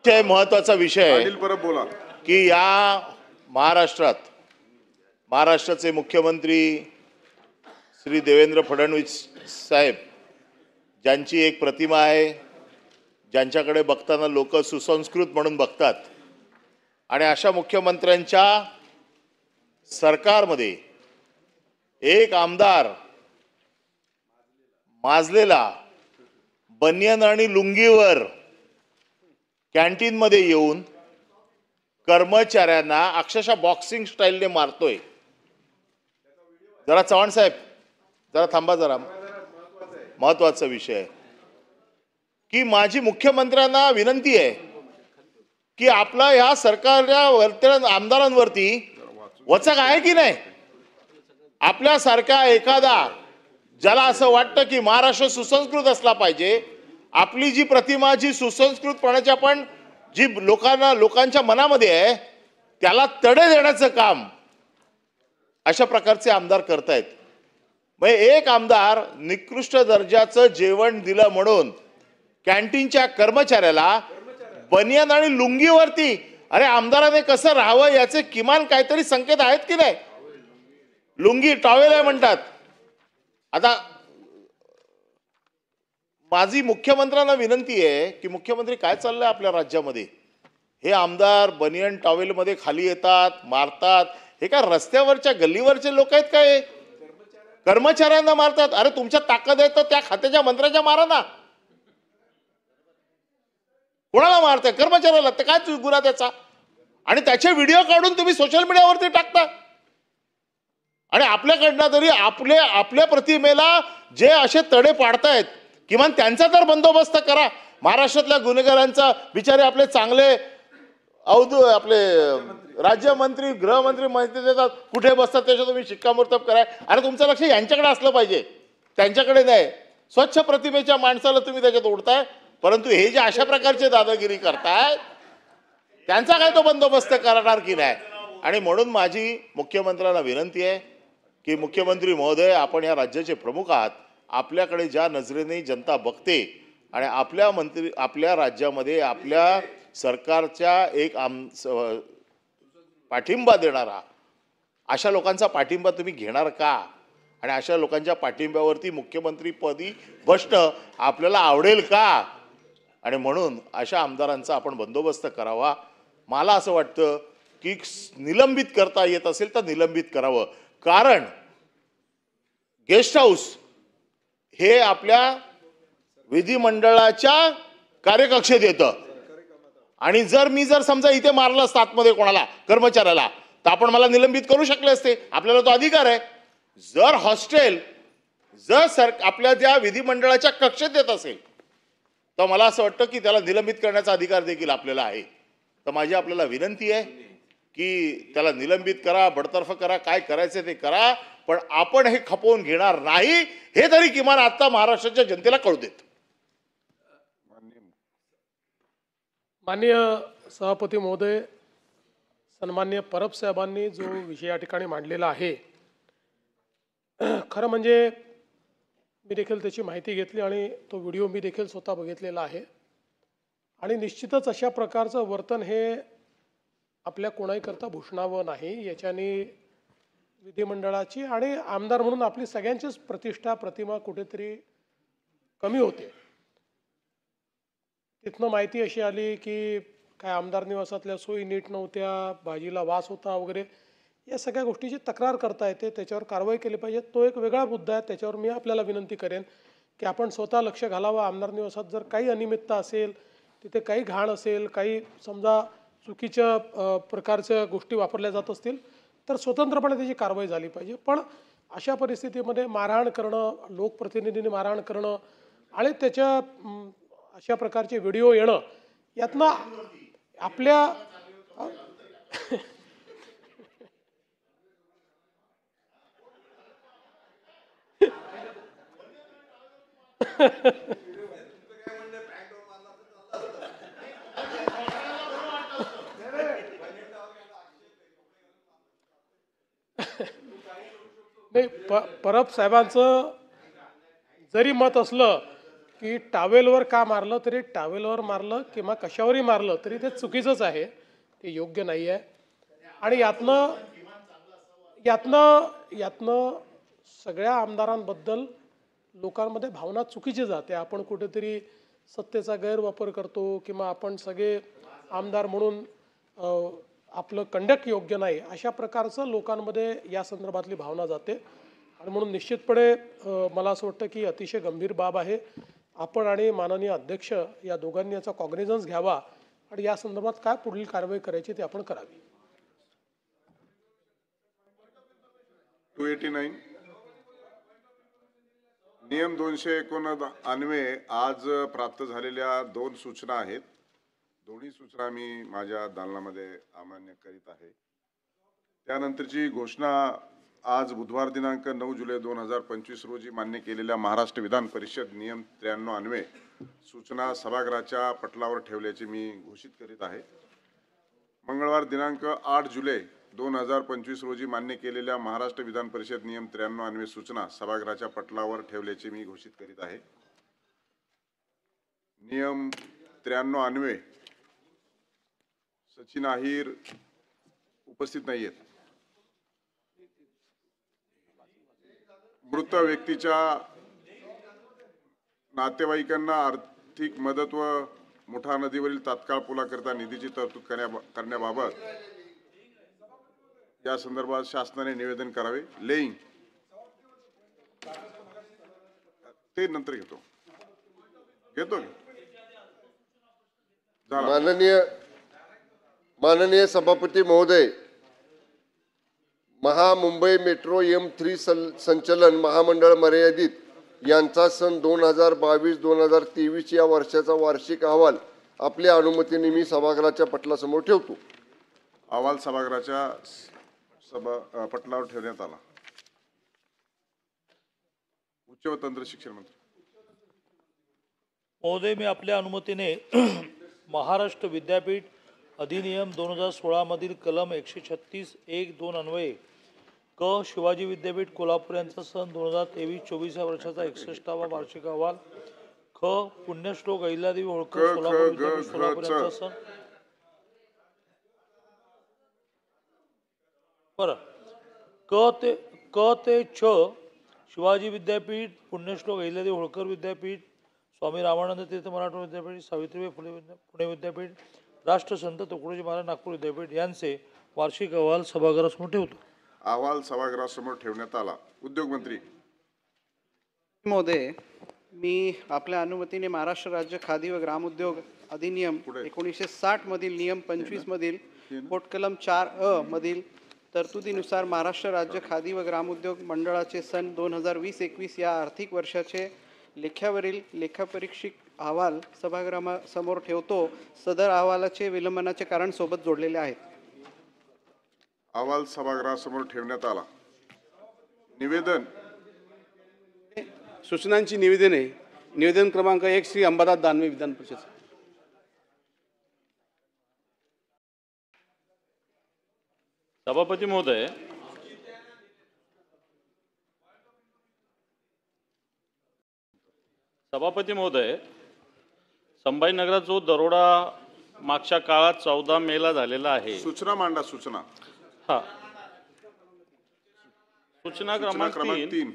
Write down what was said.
महत्वाचा विषय आहे अनिल परब बोला की या महाराष्ट्राचे मुख्यमंत्री श्री देवेंद्र फडणवीस साहेब, ज्यांची एक प्रतिमा आहे, ज्यांच्याकडे बघताना लोक सुसंस्कृत म्हणून बघतात, आणि अशा मुख्यमंत्र्यांच्या सरकारमध्ये एक आमदार माजलेला बनियन आणि लुंगीवर कॅन्टीन मध्ये येऊन कर्मचाऱ्यांना अक्षरशः बॉक्सिंग स्टाईलने मारतोय. जरा चव्हाण साहेब जरा थांबा, जरा महत्वाचा विषय आहे की माझी मुख्यमंत्र्यांना विनंती आहे की आपला ह्या सरकारच्या आमदारांवरती वचक आहे की नाही. आपल्यासारखा एखादा ज्याला असं वाटतं की महाराष्ट्र सुसंस्कृत असला पाहिजे, आपली जी प्रतिमा जी सुसंस्कृतपणाची आपण जी लोकांच्या मनामध्ये आहे त्याला तडे देण्याचं काम अशा प्रकारचे आमदार करतायत. मग एक आमदार निकृष्ट दर्जाचं जेवण दिलं म्हणून कॅन्टीनच्या कर्मचाऱ्याला बनियन आणि लुंगीवरती, अरे आमदाराने कसं राहावं याचे किमान काहीतरी संकेत आहेत की नाही. लुंगी टॉवेल आहे म्हणतात. आता माझी मुख्यमंत्र्यांना विनंती आहे की मुख्यमंत्री काय चाललंय आपल्या राज्यामध्ये. हे आमदार बनियन टॉवेलमध्ये खाली येतात, मारतात. हे काय रस्त्यावरच्या गल्लीवरचे लोक आहेत काय? कर्मचाऱ्यांना मारतात. अरे तुमच्या ताकद आहे तर त्या खात्याच्या मंत्र्याच्या मारा ना. कोणाला मारताय? कर्मचाऱ्याला. तर काय गुन्हा त्याचा? आणि त्याचे व्हिडिओ काढून तुम्ही सोशल मीडियावरती टाकता. आणि आपल्याकडनं तरी आपल्या प्रतिमेला जे असे तडे पाडतायत, किमान त्यांचा तर बंदोबस्त करा. महाराष्ट्रातल्या गुन्हेगारांचा बिचारे आपले चांगले आपले राज्यमंत्री गृहमंत्री माहिती देतात कुठे बसतात, त्याच्यात तुम्ही शिक्कामोर्तब करा. अरे तुमचं लक्ष यांच्याकडे असलं पाहिजे, त्यांच्याकडे नाही. स्वच्छ प्रतिमेच्या माणसाला तुम्ही त्याच्यात ओढताय, परंतु हे जे अशा प्रकारचे दादागिरी करताय त्यांचा काय तो बंदोबस्त करणार की नाही. आणि म्हणून माझी मुख्यमंत्र्यांना विनंती आहे की मुख्यमंत्री महोदय, आपण या राज्याचे प्रमुख आहात. आपल्याकडे ज्या नजरेने जनता बघते आणि आपल्या राज्यामध्ये आपल्या सरकारच्या एक पाठिंबा देणारा अशा लोकांचा पाठिंबा तुम्ही घेणार का? आणि अशा लोकांच्या पाठिंब्यावरती मुख्यमंत्रीपदी बसणं आपल्याला आवडेल का? आणि म्हणून अशा आमदारांचा आपण बंदोबस्त करावा. मला असं वाटतं की निलंबित करता येत असेल तर निलंबित करावं. कारण गेस्ट हाऊस हे आपल्या विधिमंडळाच्या कार्यकक्षेत येतं. आणि मी जर समजा इथे मारलं असतं आतमध्ये कोणाला कर्मचाऱ्याला, तर आपण मला निलंबित करू शकले असते. आपल्याला तो अधिकार आहे. जर हॉस्टेल आपल्या त्या विधिमंडळाच्या कक्षेत येत असेल तर मला असं वाटतं की त्याला निलंबित करण्याचा अधिकार देखील आपल्याला आहे. तर माझी आपल्याला विनंती आहे की त्याला निलंबित करा, बडतर्फ करा, काय करायचं ते करा, पण आपण हे खपवून घेणार नाही, हे तरी किमान आता महाराष्ट्राच्या जनतेला कळू देत. माननीय सभापती महोदय, सन्माननीय परब साहेबांनी जो विषय या ठिकाणी मांडलेला आहे, खरं म्हणजे मी देखील त्याची माहिती घेतली आणि तो व्हिडिओ मी देखील स्वतः बघितलेला आहे. आणि निश्चितच अशा प्रकारचं वर्तन हे आपल्या कोणाहीकरता भूषणावं नाही. याच्याने विधिमंडळाची आणि आमदार म्हणून आपली सगळ्यांचीच प्रतिमा कुठेतरी कमी होते. तिथनं माहिती अशी आली की काय आमदार निवासातल्या सोयी नीट नव्हत्या, भाजीला वास होता वगैरे, या सगळ्या गोष्टीची तक्रार करता येते. त्याच्यावर कारवाई केली पाहिजे. तो एक वेगळा मुद्दा आहे. त्याच्यावर मी आपल्याला विनंती करेन की आपण स्वतः लक्ष घालावं. आमदार निवासात जर काही अनियमितता असेल, तिथे काही घाण असेल, काही समजा चुकीच्या प्रकारच्या गोष्टी वापरल्या जात असतील तर स्वतंत्रपणे त्याची कारवाई झाली पाहिजे. पण अशा परिस्थितीमध्ये मारहाण करणं, लोकप्रतिनिधींनी मारहाण करणं आणि त्याच्या अशा प्रकारचे व्हिडिओ येणं, यातनं आपल्या नाही, परब साहेबांचं जरी मत असलं की टावेलवर का मारलं तरी टावेलवर मारलं किंवा कशावरही मारलं तरी ते चुकीचंच आहे, ते योग्य नाही आहे. आणि यातनं यातनं यातनं सगळ्या आमदारांबद्दल लोकांमध्ये भावना चुकीची जाते. आपण कुठेतरी सत्तेचा गैरवापर करतो किंवा आपण सगळे आमदार म्हणून आपलं कंडक्ट योग्य नाही, अशा प्रकारचं लोकांमध्ये या संदर्भातली भावना जाते. आणि म्हणून निश्चितपणे मला असं वाटतं की अतिशय गंभीर बाब आहे. आपण आणि माननीय अध्यक्ष या दोघांनी याचा कॉग्निझन्स घ्यावा आणि या संदर्भात काय पुढील कारवाई करायची ते आपण करावी. 289 नियम 289 आज प्राप्त झालेल्या 2 सूचना आहेत. दोन्ही सूचना मी माझ्या दालनामध्ये अमान्य करीत आहे. त्यानंतरची घोषणा आज बुधवार दिनांक 9 जुलै 2025 रोजी मान्य केलेल्या महाराष्ट्र विधान परिषद नियम 93 अन्वये सूचना सभागृहाच्या पटलावर ठेवल्याचे मी घोषित करीत आहे. मंगळवार दिनांक 8 जुलै 2025 रोजी मान्य केलेल्या महाराष्ट्र विधान परिषद नियम 93 अन्वये सूचना सभागृहाच्या पटलावर ठेवल्याचे मी घोषित करीत आहे. नियम 93 अन्वये सचिन अहिर उपस्थित नाहीयेत. मृत व्यक्तीच्या नातेवाईकांना आर्थिक मदत व मुठा नदीवरील तात्काळ पुलाकरिता निधीची तरतूद करण्याबाबत या संदर्भात शासनाने निवेदन करावे. लेईंग ते नंतर घेतो. माननीय सभापती महोदय, मुंबई मेट्रो M3 संचलन महामंडळ मर्यादित यांचा सन 2022-2023 या वर्षाचा वार्षिक अहवाल आपल्या अनुमतीने मी सभागृहाच्या पटलासमोर ठेवतो. अहवाल सभागृहाच्या पटलावर ठेवण्यात आला. उच्च व तंत्र शिक्षण मंत्री महोदय, मी आपल्या अनुमतीने महाराष्ट्र विद्यापीठ अधिनियम 2016 मधील कलम 136(1)(2) अन्वये शिवाजी विद्यापीठ कोल्हापूर यांचा सन 2023-24 या वर्षाचा 61वा वार्षिक अहवाल, पुण्यश्लोक अहिल्यादेवी होळकर सोलापूर विद्यापीठ सोलापूर यांचा सन ते शिवाजी विद्यापीठ पुण्यश्लोक अहिल्यादेवी होळकर विद्यापीठ स्वामी रामानंद तीर्थ मराठवाडा विद्यापीठ सावित्रीबाई फुले पुणे विद्यापीठ राष्ट्रसंत तुकडोजी महाराज नागपूर विद्यापीठ यांचे वार्षिक अहवाल सभागृहासमोर ठेवतो. अहवाल सभागृहासमोर ठेवण्यात आला. उद्योग मंत्री महोदय, मी आपल्या अनुमतीने महाराष्ट्र राज्य खादी व ग्रामोद्योग अधिनियम 1960 मधील नियम 25 मधील पोटकलम 4(अ) मधील तरतुदीनुसार महाराष्ट्र राज्य खादी व ग्रामोद्योग मंडळाचे सन 2020-21 या आर्थिक वर्षाचे लेख्यावरील लेखापरीक्षित अहवाल सभागृहासमोर ठेवतो. सदर अहवालाचे विलंबनाचे कारण सोबत जोडलेले आहेत. अहवाल सभागृहासमोर ठेवण्यात आला. निवेदन सूचनांची निवेदने. निवेदन क्रमांक 1 श्री अंबादास दानवे विधान परिषद. सभापती महोदय, संभाजीनगरात जो दरोडा मागच्या काळात 14 मेला झालेला आहे. सूचना मांडा. सूचना सूचना क्रमांक 3